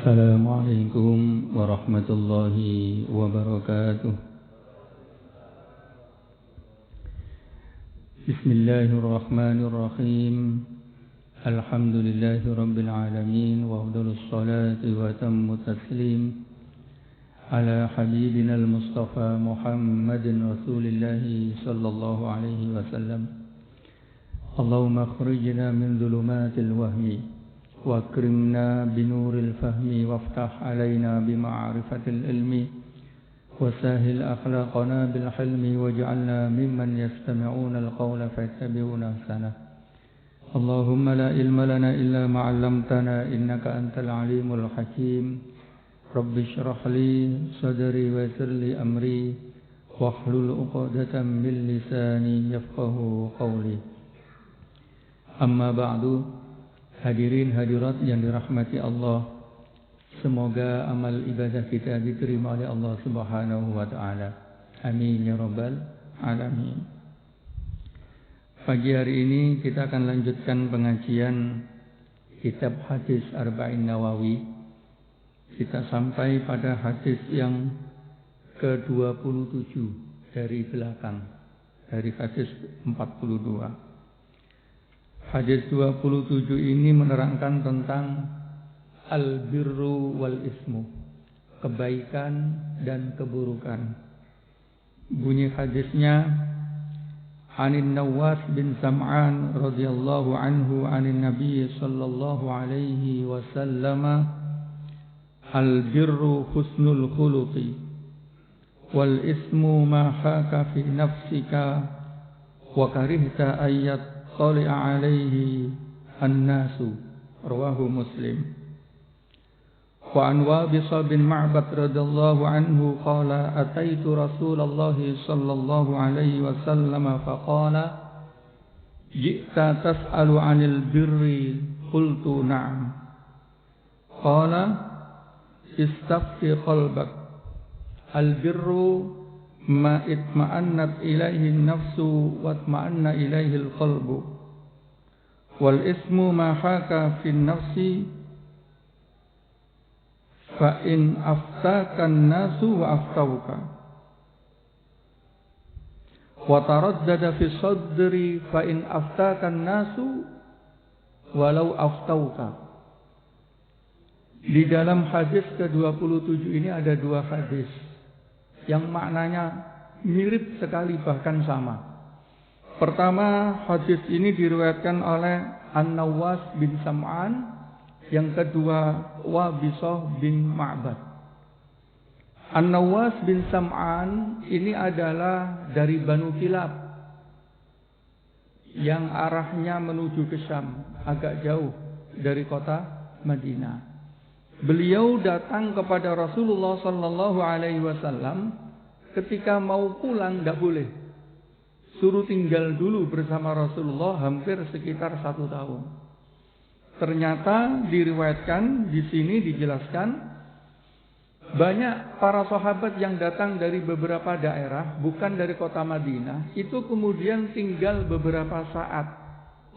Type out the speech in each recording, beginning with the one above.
Assalamualaikum warahmatullahi wabarakatuh. Bismillahirrahmanirrahim. Alhamdulillahi rabbil alamin wa afdhalus salati wa atammu taslim ala habibina al-mustafa Muhammadin rasulillahi sallallahu alaihi wasallam. Allahumma akhrijna min dhulumatil wahmi وأكرمنا بنور الفهم وافتح علينا بمعرفة العلم وسهل أخلاقنا بالحلم واجعلنا ممن يستمعون القول فيتبعون أحسنه. اللهم لا علم لنا إلا ما علمتنا إنك أنت العليم الحكيم. رب اشرح لي صدري ويسر لي أمري واحلل عقدة من لساني يفقه قولي. أما بعد. Hadirin hadirat yang dirahmati Allah, semoga amal ibadah kita diterima oleh Allah Subhanahu wa taala. Amin ya rabbal alamin. Pagi hari ini kita akan lanjutkan pengajian kitab hadis Arba'in Nawawi. Kita sampai pada hadis yang ke-27 dari belakang, dari hadis 42. Hadis 27 ini menerangkan tentang al-birru wal ismu, kebaikan dan keburukan. Bunyi hadisnya, Anin Nawas bin Sam'an radhiyallahu anhu anin Nabi sallallahu alaihi wasallam, al-birru husnul khuluqi wal ismu ma haka fi nafsika wa karihta ayyat Qali'a alaihi an-nasu. Rawahu Muslim. Wa an Wabisa bin Ma'bad radhiyallahu anhu qala ataitu Rasulullah sallallahu alaihi wasallam faqala ji'ta tas'alu 'anil birri qultu na'am. Qala istafti qalbak. Al-birru ma itma'annat ilaihi nafsu wa itma'anna ilaihi al-qalbu wal ismu ma haka fi nafsi fa in aftaka an-nasu wa aftauka wa taraddada fi sadri fa in aftaka an-nasu walau aftauka. Di dalam hadis ke-27 ini ada dua hadis yang maknanya mirip sekali bahkan sama. Pertama, hadis ini diriwayatkan oleh An-Nawas bin Sam'an, yang kedua Wabisah bin Ma'bad. An-Nawas bin Sam'an ini adalah dari Banu Kilab yang arahnya menuju ke Syam, agak jauh dari kota Madinah. Beliau datang kepada Rasulullah sallallahu alaihi wasallam ketika mau pulang tidak boleh. Suruh tinggal dulu bersama Rasulullah hampir sekitar 1 tahun. Ternyata diriwayatkan di sini dijelaskan banyak para sahabat yang datang dari beberapa daerah bukan dari kota Madinah itu kemudian tinggal beberapa saat.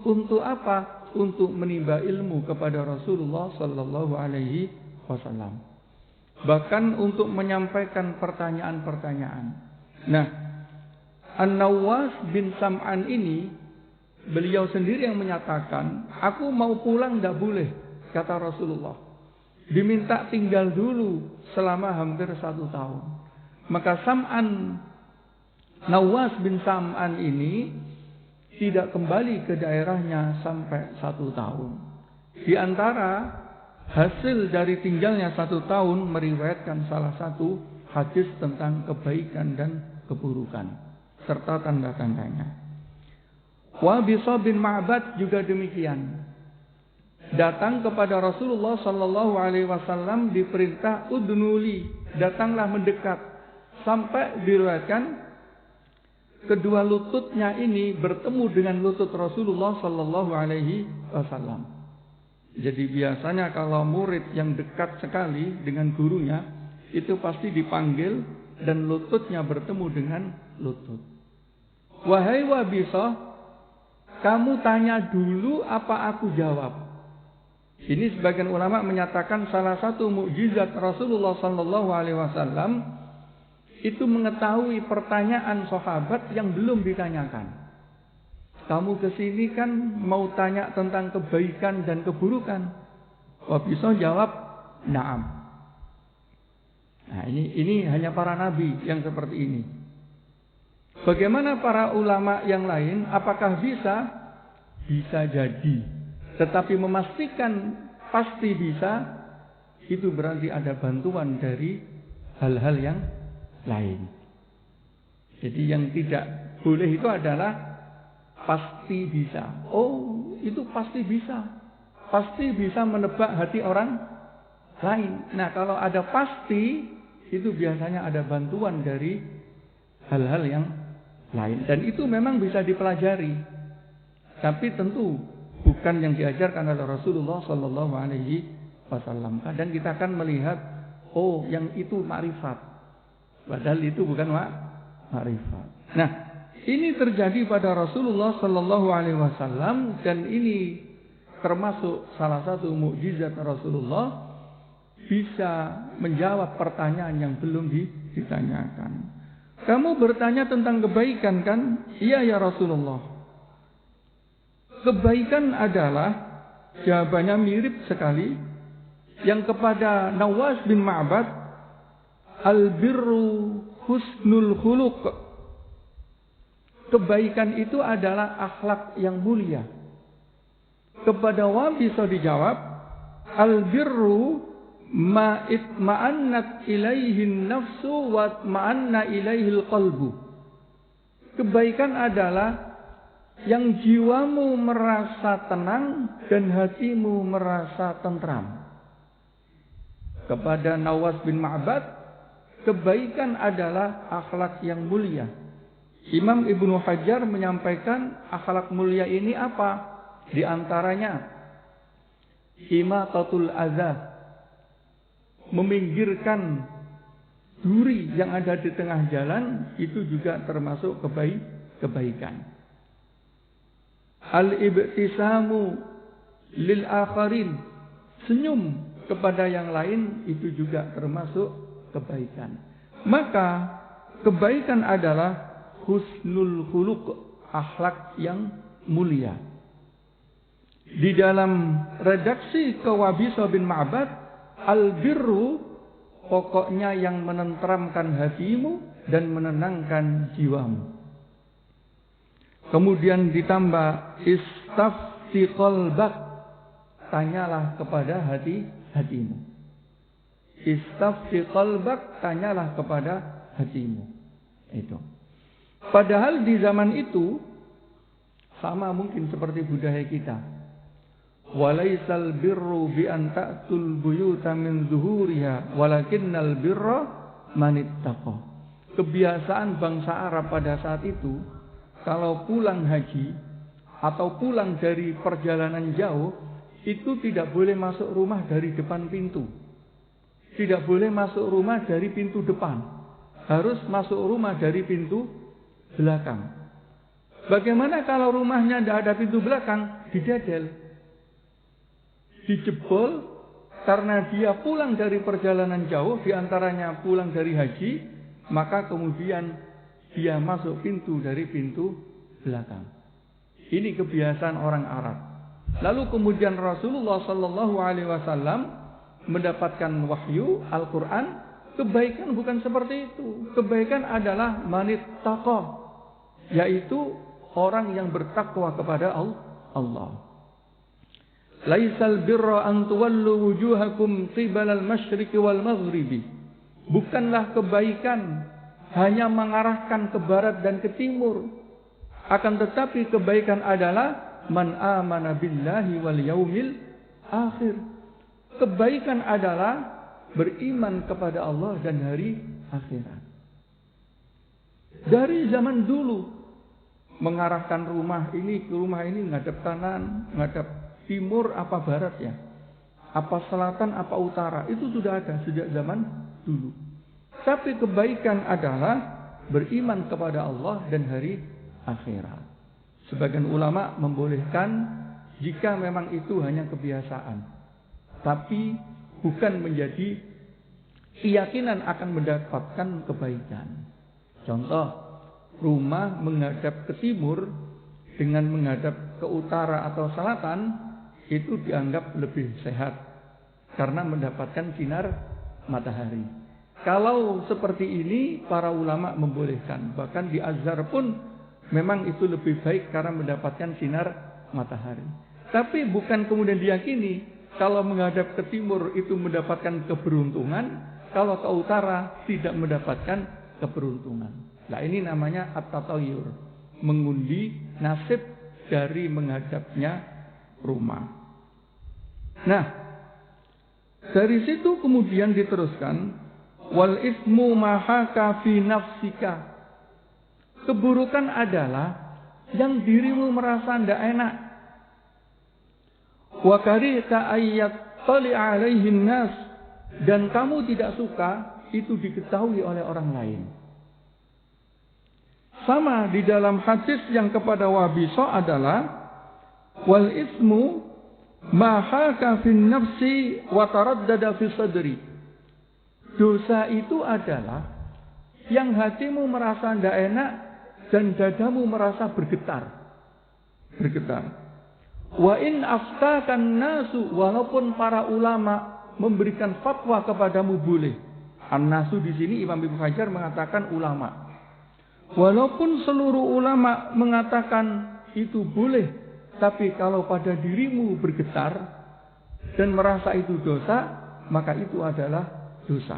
Untuk apa? Untuk menimba ilmu kepada Rasulullah sallallahu alaihi wasallam. Bahkan untuk menyampaikan pertanyaan-pertanyaan. Nah, An-Nawas bin Sam'an ini beliau sendiri yang menyatakan, aku mau pulang tidak boleh, kata Rasulullah. Diminta tinggal dulu selama hampir 1 tahun. Maka Nawas bin Sam'an ini tidak kembali ke daerahnya sampai 1 tahun. Di antara hasil dari tinggalnya 1 tahun meriwayatkan salah satu hadis tentang kebaikan dan keburukan serta tanda-tandanya. Wabisa bin Ma'bad juga demikian. Datang kepada Rasulullah sallallahu alaihi wasallam diperintah udnuli, datanglah mendekat, sampai diriwayatkan kedua lututnya ini bertemu dengan lutut Rasulullah sallallahu alaihi wasallam. Jadi biasanya kalau murid yang dekat sekali dengan gurunya itu pasti dipanggil dan lututnya bertemu dengan lutut. Wahai Wabisah, kamu tanya dulu apa aku jawab? Ini sebagian ulama menyatakan salah satu mukjizat Rasulullah sallallahu alaihi wasallam itu mengetahui pertanyaan sahabat yang belum ditanyakan. Kamu kesini kan mau tanya tentang kebaikan dan keburukan. Wah, bisa jawab na'am. Nah, ini hanya para nabi yang seperti ini. Bagaimana para ulama yang lain? Apakah bisa? Bisa jadi. Tetapi memastikan pasti bisa, itu berarti ada bantuan dari hal-hal yang lain. Jadi yang tidak boleh itu adalah pasti bisa. Oh, itu pasti bisa. Pasti bisa menebak hati orang lain. Nah, kalau ada pasti, itu biasanya ada bantuan dari hal-hal yang lain. Dan itu memang bisa dipelajari. Tapi tentu bukan yang diajarkan oleh Rasulullah sallallahu alaihi wasallam. Kadang kita akan melihat, oh, yang itu makrifat. Padahal itu bukan makrifat. Nah, ini terjadi pada Rasulullah sallallahu alaihi wasallam dan ini termasuk salah satu mukjizat Rasulullah, bisa menjawab pertanyaan yang belum ditanyakan. Kamu bertanya tentang kebaikan kan? Iya ya Rasulullah. Kebaikan adalah, jawabannya mirip sekali, yang kepada Nawas bin Ma'bad, al-birru husnul khuluq. Kebaikan itu adalah akhlak yang mulia. Kepada Wabisa dijawab, al-birru ma'annat ilaihin nafsu wa ma'anna ilaihil qalbu. Kebaikan adalah yang jiwamu merasa tenang dan hatimu merasa tentram. Kepada Nawas bin Ma'bad, kebaikan adalah akhlak yang mulia. Imam Ibnu Hajar menyampaikan akhlak mulia ini apa? Di antaranya imatatul adza, meminggirkan duri yang ada di tengah jalan, itu juga termasuk kebaikan. Al-ibtisamu lil akharin, senyum kepada yang lain, itu juga termasuk kebaikan. Maka kebaikan adalah husnul khuluq, akhlak yang mulia. Di dalam redaksi ke Wabisa bin Ma'bad, al-birru pokoknya yang menenteramkan hatimu dan menenangkan jiwamu. Kemudian ditambah istafti qalbak, tanyalah kepada hatimu. Istafti qalbak, tanyalah kepada hatimu. Itu. Padahal di zaman itu sama mungkin seperti budaya kita. Walaisal birru bi an ta'tul buyuta min zuhuriha walakinnal birra manittaqa. Kebiasaan bangsa Arab pada saat itu, kalau pulang haji atau pulang dari perjalanan jauh, itu tidak boleh masuk rumah dari depan pintu. Tidak boleh masuk rumah dari pintu depan. Harus masuk rumah dari pintu belakang. Bagaimana kalau rumahnya tidak ada pintu belakang? Didedel. Dijebol karena dia pulang dari perjalanan jauh, diantaranya pulang dari haji, maka kemudian dia masuk pintu dari pintu belakang. Ini kebiasaan orang Arab. Lalu kemudian Rasulullah sallallahu alaihi wasallam mendapatkan wahyu Al-Qur'an, kebaikan bukan seperti itu. Kebaikan adalah manittaqa, yaitu orang yang bertakwa kepada Allah. Laisal birra an tuwallu wujuhakum qibalal masyriqi wal maghribi. Bukanlah kebaikan hanya mengarahkan ke barat dan ke timur. Akan tetapi kebaikan adalah man amana billahi wal yaumil akhir. Kebaikan adalah beriman kepada Allah dan hari akhirat. Dari zaman dulu, mengarahkan rumah ini ke rumah ini, ngadep kanan, ngadep timur, apa barat ya, apa selatan, apa utara, itu sudah ada sejak zaman dulu. Tapi kebaikan adalah beriman kepada Allah dan hari akhirat. Sebagian ulama membolehkan jika memang itu hanya kebiasaan. tapi bukan menjadi keyakinan akan mendapatkan kebaikan. Contoh, rumah menghadap ke timur dengan menghadap ke utara atau selatan itu dianggap lebih sehat karena mendapatkan sinar matahari. Kalau seperti ini para ulama membolehkan, bahkan di Azhar pun memang itu lebih baik karena mendapatkan sinar matahari. Tapi bukan kemudian diyakini kalau menghadap ke timur itu mendapatkan keberuntungan, kalau ke utara tidak mendapatkan keberuntungan. Nah, ini namanya at-tatayyur, mengundi nasib dari menghadapnya rumah. Nah, dari situ kemudian diteruskan, wal ismu mahaka fi nafsika. Keburukan adalah yang dirimu merasa tidak enak. Wa karihta ayyat tali alaihin nas, dan kamu tidak suka itu diketahui oleh orang lain. Sama di dalam hadis yang kepada Wabisa adalah wal ismu mahaka fi nafsi wa taraddada fi sadri. Dosa itu adalah yang hatimu merasa tidak enak dan dadamu merasa bergetar. Wa in aftakan nasu, walaupun para ulama memberikan fatwa kepadamu boleh. An-nasu di sini Imam Ibnu Hajar mengatakan ulama. Walaupun seluruh ulama mengatakan itu boleh, tapi kalau pada dirimu bergetar dan merasa itu dosa, maka itu adalah dosa.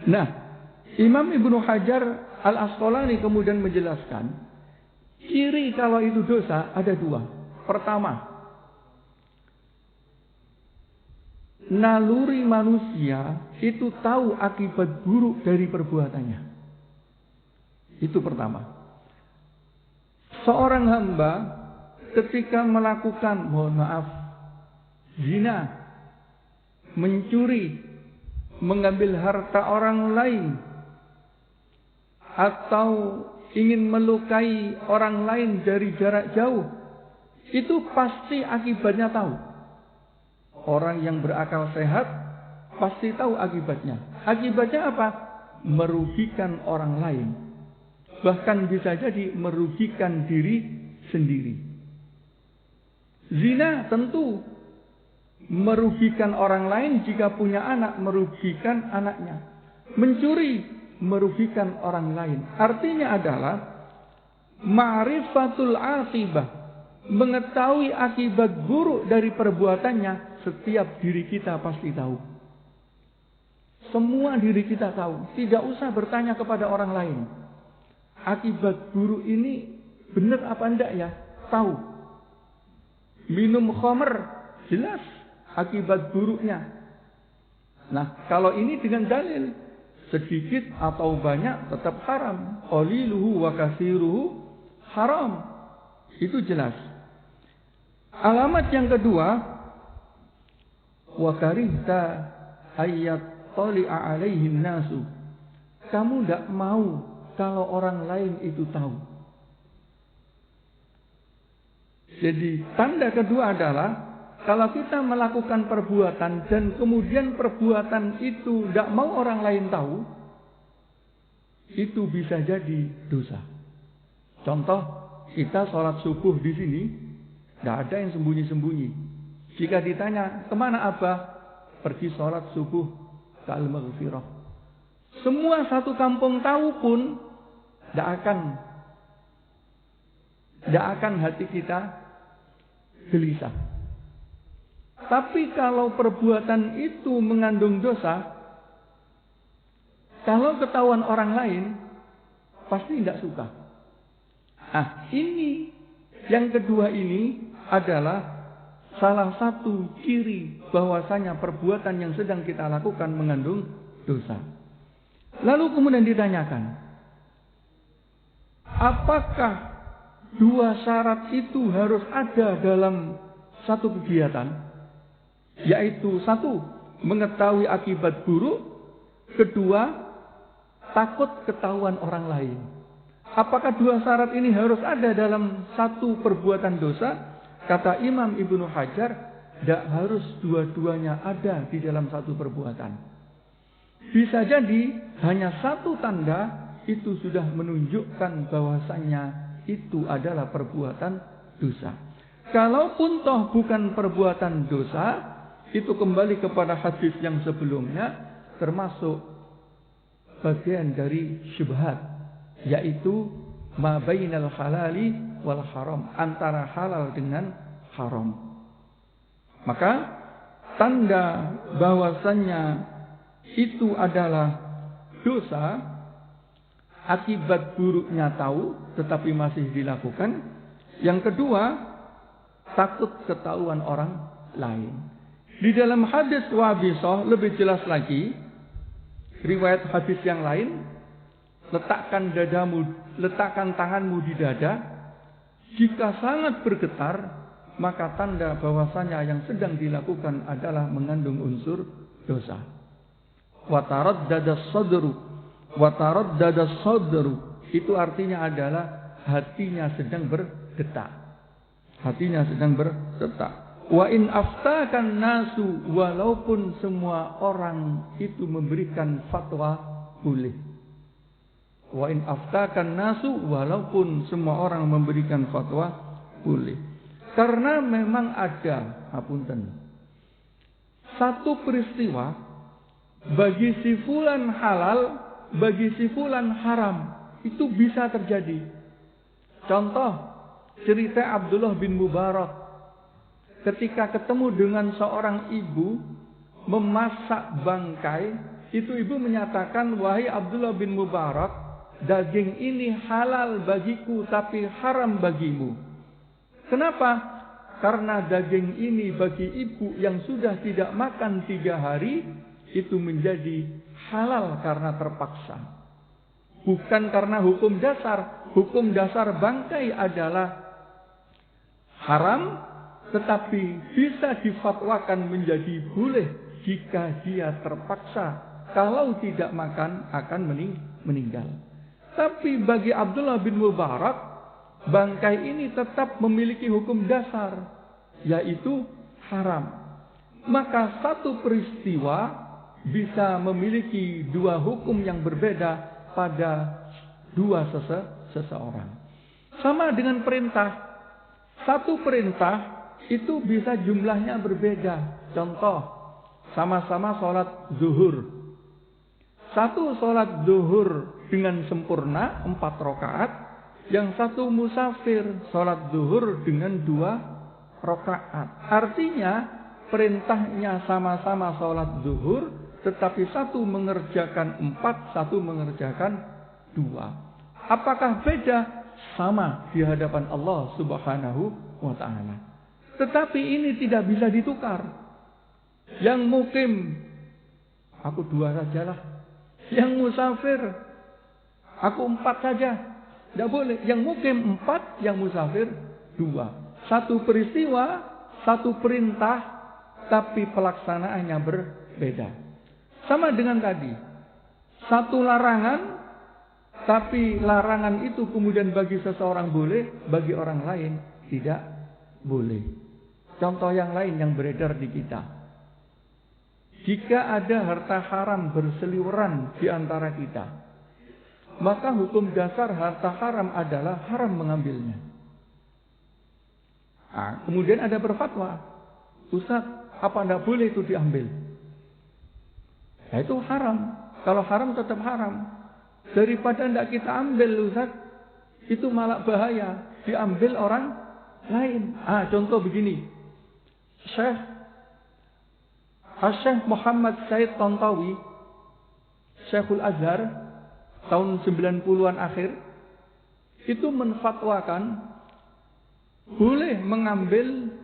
Nah, Imam Ibnu Hajar Al-Asqalani kemudian menjelaskan, ciri kalau itu dosa ada dua. Pertama, naluri manusia itu tahu akibat buruk dari perbuatannya. Itu pertama. Seorang hamba ketika melakukan, mohon maaf, zina, mencuri, mengambil harta orang lain, atau ingin melukai orang lain dari jarak jauh, itu pasti akibatnya tahu. Orang yang berakal sehat pasti tahu akibatnya. Akibatnya apa? Merugikan orang lain. Bahkan bisa jadi merugikan diri sendiri. Zina tentu merugikan orang lain, jika punya anak merugikan anaknya. Mencuri merugikan orang lain. Artinya adalah ma'rifatul aqibah, mengetahui akibat buruk dari perbuatannya. Setiap diri kita pasti tahu. Semua diri kita tahu. Tidak usah bertanya kepada orang lain. Akibat buruk ini benar apa enggak ya? Tahu. Minum khamr, jelas akibat buruknya. Nah, kalau ini dengan dalil, sedikit atau banyak tetap haram. Qaliluhu wa katsiruhu haram. Itu jelas. Alamat yang kedua, wa karihta ayyat tali'a alaihin nasu. Kamu tidak mau kalau orang lain itu tahu. Jadi tanda kedua adalah kalau kita melakukan perbuatan dan kemudian perbuatan itu tidak mau orang lain tahu, itu bisa jadi dosa. Contoh, kita sholat subuh di sini, tidak ada yang sembunyi-sembunyi. Jika ditanya, kemana Abah? Pergi sholat subuh ke Al-Maghfirah. Semua satu kampung tahu pun tidak akan hati kita gelisah. Tapi kalau perbuatan itu mengandung dosa, kalau ketahuan orang lain, pasti tidak suka. Ini yang kedua ini adalah salah satu ciri bahwasanya perbuatan yang sedang kita lakukan mengandung dosa. Lalu kemudian ditanyakan, apakah dua syarat itu harus ada dalam satu kegiatan? Yaitu satu, mengetahui akibat buruk. Kedua, takut ketahuan orang lain. Apakah dua syarat ini harus ada dalam satu perbuatan dosa? Kata Imam Ibnu Hajar, Tidak harus dua-duanya ada di dalam satu perbuatan. Bisa jadi hanya satu tanda itu sudah menunjukkan bahwasannya itu adalah perbuatan dosa. Kalaupun toh bukan perbuatan dosa, itu kembali kepada hadis yang sebelumnya, termasuk bagian dari syubhat, yaitu ma bainal halali wal haram, antara halal dengan haram. Maka tanda bahwasannya itu adalah dosa, akibat buruknya tahu tetapi masih dilakukan. Yang kedua, takut ketahuan orang lain. Di dalam hadis Wabisah lebih jelas lagi, riwayat hadis yang lain, letakkan tanganmu di dada, jika sangat bergetar, maka tanda bahwasanya yang sedang dilakukan adalah mengandung unsur dosa. Wataraddada sadru, itu artinya adalah hatinya sedang berdetak. Hatinya sedang berdetak. Wa in aftakan nasu, walaupun semua orang itu memberikan fatwa, boleh. Wa in aftakan nasu, walaupun semua orang memberikan fatwa, boleh. Karena memang ada, satu peristiwa bagi si fulan halal, bagi si fulan haram, itu bisa terjadi. Contoh cerita Abdullah bin Mubarak ketika ketemu dengan seorang ibu memasak bangkai, itu ibu menyatakan, wahai Abdullah bin Mubarak, daging ini halal bagiku tapi haram bagimu. Kenapa? Karena daging ini bagi ibu yang sudah tidak makan 3 hari, itu menjadi halal karena terpaksa. Bukan karena hukum dasar. Hukum dasar bangkai adalah haram, tetapi bisa difatwakan menjadi boleh jika dia terpaksa. Kalau tidak makan akan meninggal. Tapi bagi Abdullah bin Mubarak, bangkai ini tetap memiliki hukum dasar, yaitu haram. Maka satu peristiwa bisa memiliki 2 hukum yang berbeda pada 2 seseorang. Sama dengan perintah. Satu perintah itu bisa jumlahnya berbeda. Contoh, sama-sama sholat zuhur. Satu sholat zuhur dengan sempurna 4 rakaat. Yang satu musafir, sholat zuhur dengan 2 rakaat. Artinya perintahnya sama-sama sholat zuhur, tetapi satu mengerjakan 4, satu mengerjakan 2. Apakah beda? Sama di hadapan Allah Subhanahu wa ta'ala. Tetapi ini tidak bisa ditukar. Yang mukim, aku 2 sajalah. Yang musafir, aku 4 saja. Tidak boleh. Yang mukim 4, yang musafir 2. Satu peristiwa, satu perintah, tapi pelaksanaannya berbeda. Sama dengan tadi. Satu larangan, tapi larangan itu kemudian bagi seseorang boleh, bagi orang lain tidak boleh. Contoh yang lain yang beredar di kita. Jika ada harta haram berseliweran di antara kita, maka hukum dasar harta haram adalah haram mengambilnya. Kemudian ada berfatwa, Ustaz, apa tidak boleh itu diambil? Nah, itu haram. Kalau haram tetap haram. Daripada tidak kita ambil, Ustaz, itu malah bahaya. Diambil orang lain. Contoh begini. Syekh Muhammad Said Tantawi, Syekhul Azhar, tahun 90-an akhir, itu menfatwakan boleh mengambil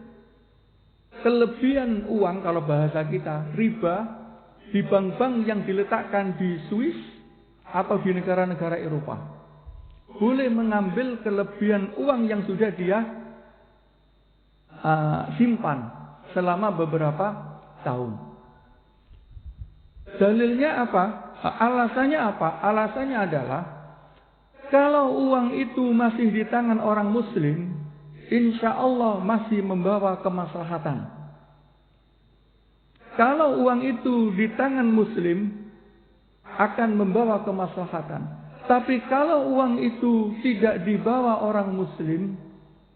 kelebihan uang, kalau bahasa kita riba, di bank-bank yang diletakkan di Swiss atau di negara-negara Eropa. Boleh mengambil kelebihan uang yang sudah dia simpan selama beberapa tahun. Dalilnya apa? Alasannya apa? Alasannya adalah kalau uang itu masih di tangan orang muslim, insya Allah masih membawa kemaslahatan. Kalau uang itu di tangan muslim akan membawa kemaslahatan. Tapi kalau uang itu tidak dibawa orang muslim,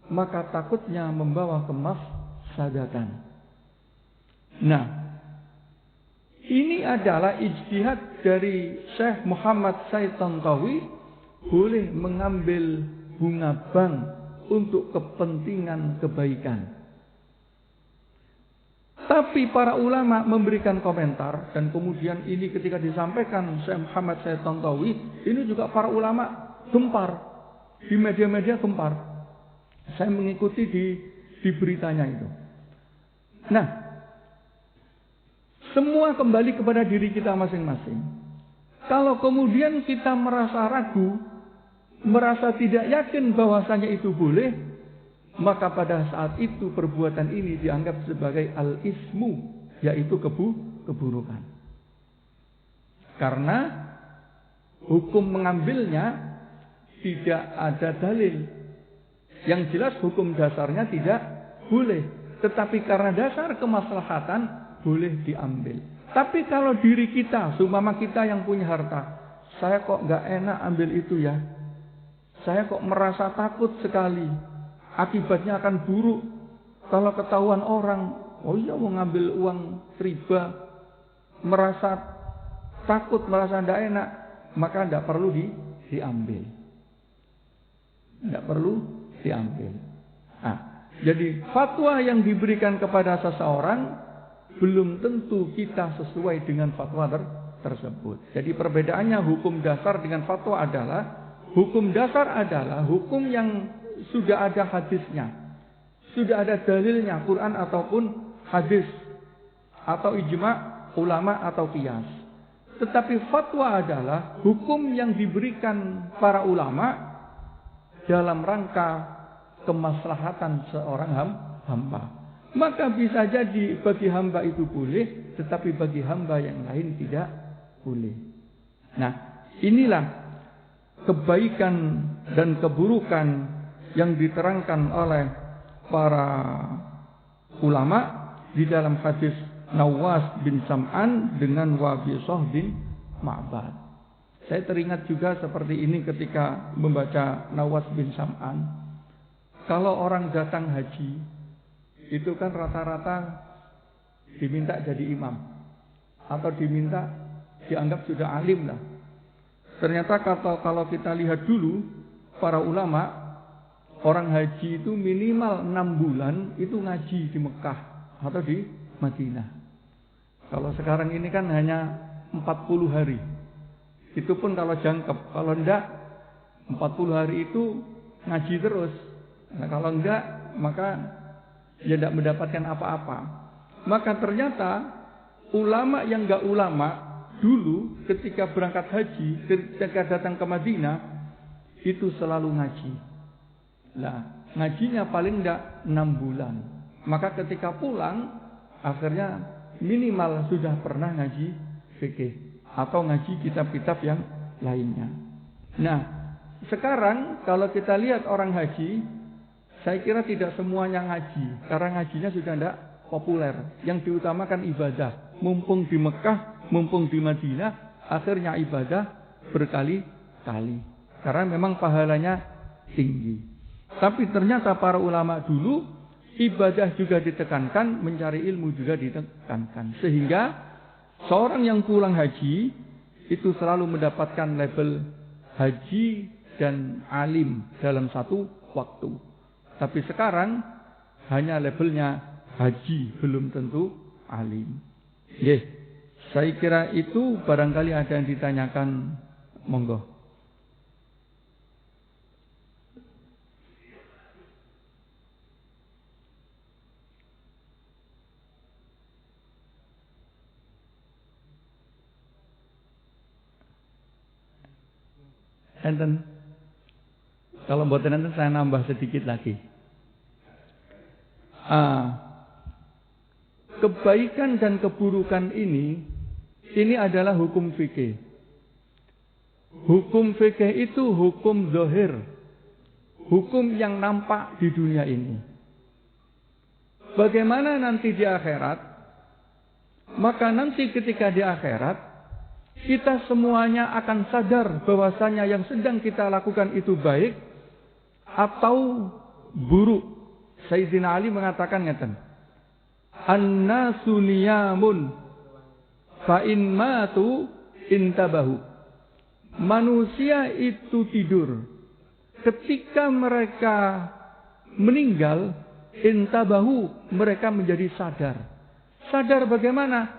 maka takutnya membawa kemaslahatan. Nah, ini adalah ijtihad dari Syekh Muhammad Said Tantawi, boleh mengambil bunga bank untuk kepentingan kebaikan. Tapi para ulama memberikan komentar, dan kemudian ini ketika disampaikan Syekh Muhammad Said Tantawi, ini juga para ulama gempar, di media-media gempar. Saya mengikuti di beritanya itu. Nah, semua kembali kepada diri kita masing-masing. Kalau kemudian kita merasa ragu, merasa tidak yakin bahwasanya itu boleh, maka pada saat itu perbuatan ini dianggap sebagai al-ismu, yaitu keburukan. Karena hukum mengambilnya tidak ada dalil. Yang jelas hukum dasarnya tidak boleh. Tetapi karena dasar kemaslahatan boleh diambil. Tapi kalau diri kita, seumpama kita yang punya harta, saya kok gak enak ambil itu ya. Saya kok merasa takut sekali. Akibatnya akan buruk. Kalau ketahuan orang, oh iya mau ngambil uang riba, merasa takut, merasa tidak enak, maka tidak perlu diambil. Tidak perlu diambil. Nah, jadi fatwa yang diberikan kepada seseorang belum tentu kita sesuai dengan fatwa tersebut. Jadi perbedaannya hukum dasar dengan fatwa adalah, hukum dasar adalah hukum yang sudah ada hadisnya, sudah ada dalilnya, Quran ataupun hadis, atau ijma ulama atau qiyas. Tetapi fatwa adalah hukum yang diberikan para ulama dalam rangka kemaslahatan seorang hamba. Maka bisa jadi bagi hamba itu boleh, tetapi bagi hamba yang lain tidak boleh. Nah, inilah kebaikan dan keburukan yang diterangkan oleh para ulama di dalam hadis Nawas bin Sam'an dengan Wabisah bin Ma'bad. Saya teringat juga seperti ini ketika membaca Nawas bin Sam'an. Kalau orang datang haji, itu kan rata-rata diminta jadi imam, atau diminta dianggap sudah alim lah. Ternyata kalau kita lihat dulu, para ulama, orang haji itu minimal 6 bulan itu ngaji di Mekah atau di Madinah. Kalau sekarang ini kan hanya 40 hari. Itu pun kalau jangkep. Kalau enggak, 40 hari itu ngaji terus. Nah, kalau enggak, maka dia tidak mendapatkan apa-apa. Maka ternyata ulama yang enggak ulama dulu ketika berangkat haji, ketika datang ke Madinah, itu selalu ngaji. Nah, ngajinya paling tidak 6 bulan. Maka ketika pulang, akhirnya minimal sudah pernah ngaji fikih atau ngaji kitab-kitab yang lainnya. Nah, sekarang kalau kita lihat orang haji, saya kira tidak semuanya ngaji, karena ngajinya sudah tidak populer. Yang diutamakan ibadah. Mumpung di Mekah, mumpung di Madinah, akhirnya ibadah berkali-kali. Karena memang pahalanya tinggi. Tapi ternyata para ulama dulu, ibadah juga ditekankan, mencari ilmu juga ditekankan. Sehingga seorang yang pulang haji, itu selalu mendapatkan label haji dan alim dalam satu waktu. Tapi sekarang hanya labelnya haji, belum tentu alim. Saya kira itu barangkali ada yang ditanyakan, monggo. Enten, kalau mboten enten saya nambah sedikit lagi. Kebaikan dan keburukan ini adalah hukum fikih. Hukum fikih itu hukum zahir, hukum yang nampak di dunia ini. Bagaimana nanti di akhirat, Maka nanti ketika di akhirat, kita semuanya akan sadar bahwasanya yang sedang kita lakukan itu baik atau buruk. Sayyidina Ali mengatakan ngeten, "An-nasu niyamun fa in matu intabahu." Manusia itu tidur. Ketika mereka meninggal, intabahu, mereka menjadi sadar. Sadar bagaimana?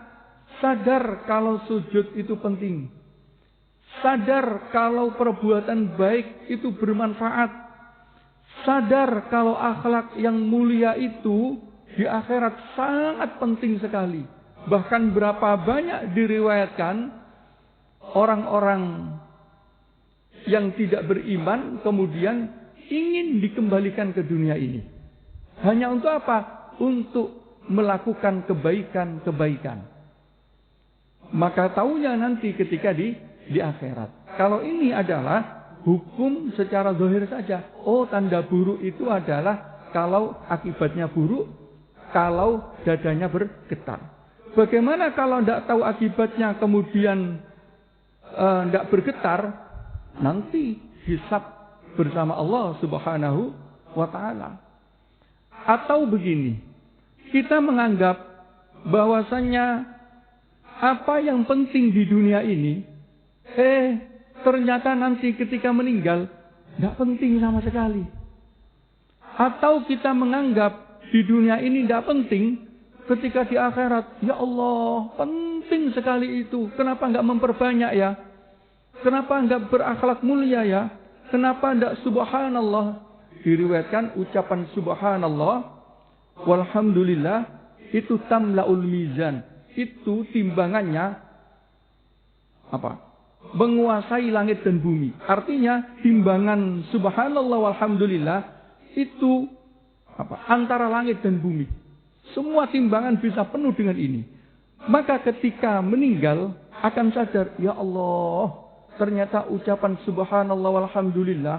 Sadar kalau sujud itu penting. Sadar kalau perbuatan baik itu bermanfaat. Sadar kalau akhlak yang mulia itu di akhirat sangat penting sekali. Bahkan berapa banyak diriwayatkan orang-orang yang tidak beriman kemudian ingin dikembalikan ke dunia ini. Hanya untuk apa? Untuk melakukan kebaikan-kebaikan. Maka taunya nanti ketika di akhirat. Kalau ini adalah hukum secara zahir saja. Oh, tanda buruk itu adalah kalau akibatnya buruk, kalau dadanya bergetar. Bagaimana kalau tidak tahu akibatnya kemudian tidak bergetar? Nanti hisab bersama Allah Subhanahu wa ta'ala. Atau begini, kita menganggap bahwasannya apa yang penting di dunia ini, ternyata nanti ketika meninggal tidak penting sama sekali. Atau kita menganggap di dunia ini tidak penting, ketika di akhirat, ya Allah, penting sekali itu. Kenapa enggak memperbanyak ya? Kenapa enggak berakhlak mulia ya? Kenapa enggak subhanallah? Diriwayatkan ucapan subhanallah, walhamdulillah, itu tamlaul mizan. Itu timbangannya apa? Menguasai langit dan bumi. Artinya timbangan subhanallah walhamdulillah itu apa? Antara langit dan bumi. Semua timbangan bisa penuh dengan ini. Maka ketika meninggal akan sadar, ya Allah, ternyata ucapan subhanallah walhamdulillah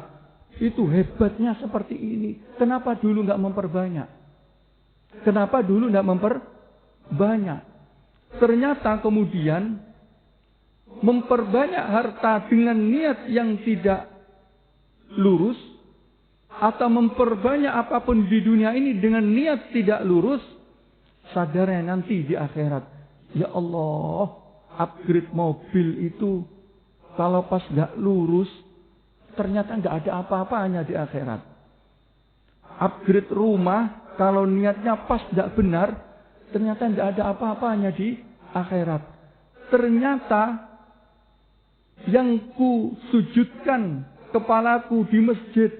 itu hebatnya seperti ini. Kenapa dulu enggak memperbanyak? Kenapa dulu enggak memperbanyak? Ternyata kemudian memperbanyak harta dengan niat yang tidak lurus, atau memperbanyak apapun di dunia ini dengan niat tidak lurus, sadarnya nanti di akhirat, ya Allah, upgrade mobil itu kalau pas gak lurus, ternyata gak ada apa-apanya di akhirat. Upgrade rumah, kalau niatnya pas gak benar, ternyata gak ada apa-apanya di akhirat. Ternyata yang ku sujudkan kepalaku di masjid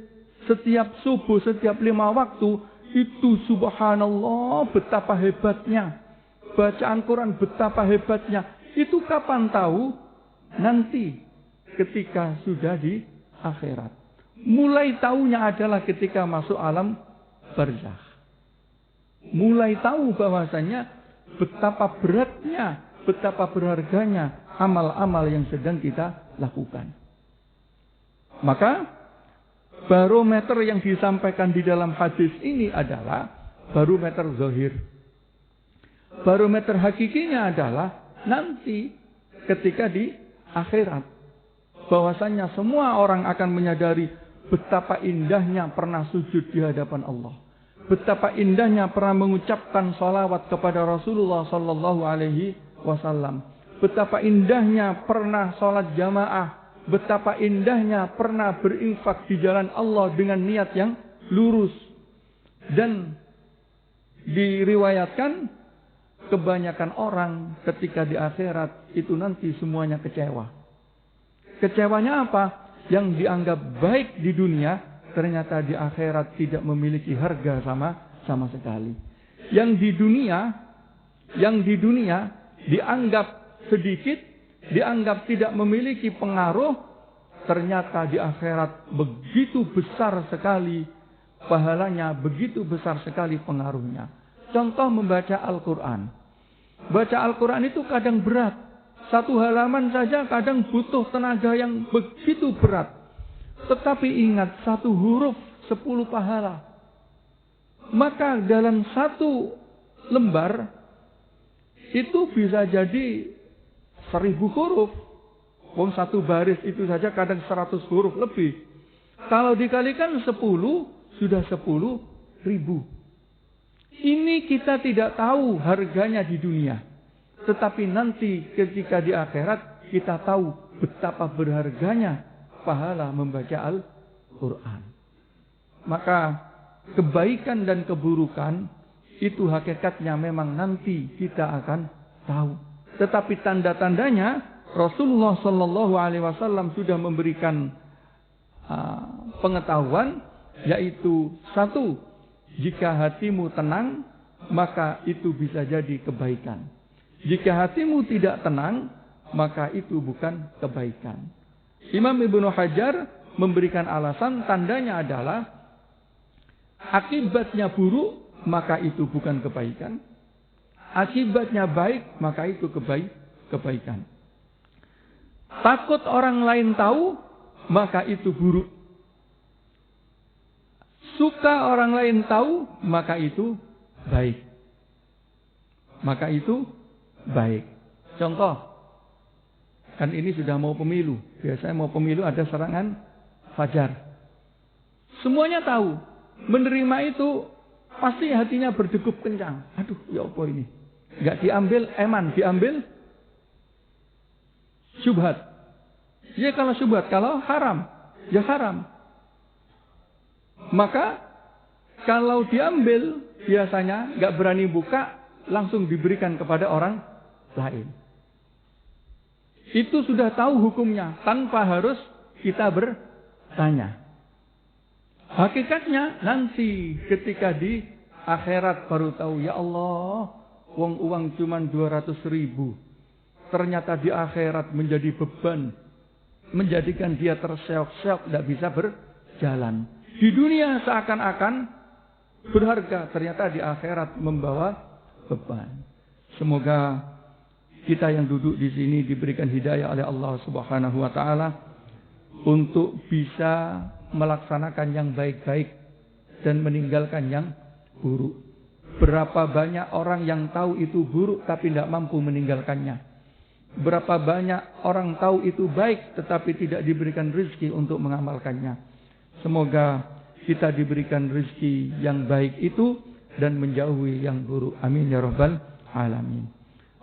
setiap subuh, setiap 5 waktu, itu subhanallah betapa hebatnya. Bacaan Quran betapa hebatnya. Itu kapan tahu? Nanti ketika sudah di akhirat. Mulai tahunya adalah ketika masuk alam barzakh. Mulai tahu bahwasanya betapa beratnya, betapa berharganya amal-amal yang sedang kita lakukan. Maka barometer yang disampaikan di dalam hadis ini adalah barometer zahir. Barometer hakikinya adalah nanti ketika di akhirat. Bahwasanya semua orang akan menyadari betapa indahnya pernah sujud di hadapan Allah. Betapa indahnya pernah mengucapkan salawat kepada Rasulullah sallallahu alaihi wasallam. Betapa indahnya pernah salat jamaah. Betapa indahnya pernah berinfak di jalan Allah dengan niat yang lurus. Dan diriwayatkan kebanyakan orang ketika di akhirat itu nanti semuanya kecewa. Kecewanya apa? Yang dianggap baik di dunia ternyata di akhirat tidak memiliki harga sama sekali. Yang di dunia dianggap sedikit, dianggap tidak memiliki pengaruh, ternyata di akhirat begitu besar sekali pahalanya, begitu besar sekali pengaruhnya. Contoh membaca Al-Quran. Baca Al-Quran itu kadang berat. Satu halaman saja kadang butuh tenaga yang begitu berat. Tetapi ingat, satu huruf 10 pahala. Maka dalam satu lembar itu bisa jadi 1000 huruf. Wong satu baris itu saja kadang 100 huruf lebih. Kalau dikalikan 10, sudah 10.000. Ini kita tidak tahu harganya di dunia. Tetapi nanti ketika di akhirat, kita tahu betapa berharganya pahala membaca Al-Quran. Maka kebaikan dan keburukan itu hakikatnya memang nanti kita akan tahu. Tetapi tanda-tandanya Rasulullah Shallallahu Alaihi Wasallam sudah memberikan pengetahuan, yaitu 1, jika hatimu tenang, maka itu bisa jadi kebaikan. Jika hatimu tidak tenang, maka itu bukan kebaikan. Imam Ibnu Hajar memberikan alasan, tandanya adalah akibatnya buruk, maka itu bukan kebaikan. Akibatnya baik, maka itu kebaikan. Takut orang lain tahu, maka itu buruk. Suka orang lain tahu, maka itu baik. Maka itu baik. Contoh, kan ini sudah mau pemilu. Biasanya mau pemilu ada serangan fajar. Semuanya tahu. Menerima itu pasti hatinya berdegup kencang. Aduh, ya apa ini? Enggak diambil eman, diambil syubhat. Ya kalau syubhat, kalau haram, ya haram. Maka kalau diambil, biasanya enggak berani buka, langsung diberikan kepada orang lain. Itu sudah tahu hukumnya, tanpa harus kita bertanya. Hakikatnya nanti ketika di akhirat baru tahu, ya Allah, uang cuma 200.000. Ternyata di akhirat menjadi beban, menjadikan dia terseok-seok, tidak bisa berjalan. Di dunia seakan-akan berharga, ternyata di akhirat membawa beban. Semoga kita yang duduk di sini diberikan hidayah oleh Allah Subhanahu wa taala untuk bisa melaksanakan yang baik-baik dan meninggalkan yang buruk. Berapa banyak orang yang tahu itu buruk tapi tidak mampu meninggalkannya. Berapa banyak orang tahu itu baik tetapi tidak diberikan rezeki untuk mengamalkannya. Semoga kita diberikan rezeki yang baik itu dan menjauhi yang buruk. Amin ya rabbal alamin.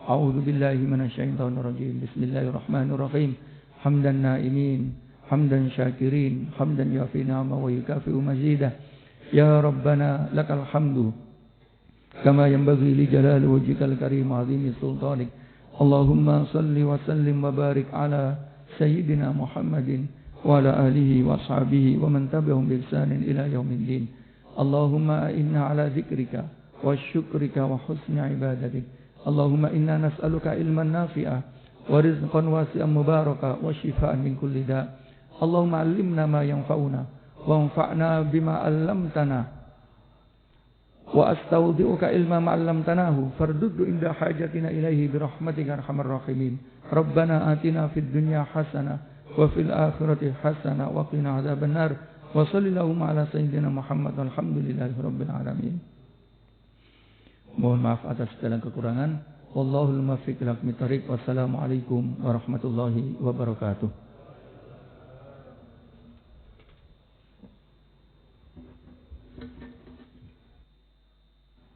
A'udzu billahi minasyaitonir rajim. Bismillahirrahmanirrahim. Hamdan na'imin, hamdan syakirin, hamdan yafi ni'ama wa yukafi'u mazidah. Ya Rabbana lakal hamdu kama yanbaghi li jalali wajhikal karim 'azimi sultanik. Allahumma salli wa sallim wa barik ala sayyidina Muhammadin wa ala alihi wa ashabihi wa man tabi'ahum bi ihsanin ila yaumiddin. Allahumma inna ala dzikrika wa syukrika wa husni ibadatik. Allahumma inna nas'aluka ilman nafi'a wa rizqan wasi'an mubaraka wa shifaa'an min kulli da'. Allahumma 'allimna ma yanfa'una wa anfa'na bima 'allamtana. Wa astaudi'uka ilma ma 'allamtanahu farduddu inda hajatina ilaihi bi rahmatika arhamar rahimin. Rabbana atina fid dunya hasanah wa fil akhirati hasanah wa qina adzabannar. Wa sallallahu ala sayyidina Muhammad walhamdulillahi rabbil alamin. Mohon maaf atas segala kekurangan. Wallahul muwaffiq ila aqwamit thoriq. Wassalamualaikum warahmatullahi wabarakatuh.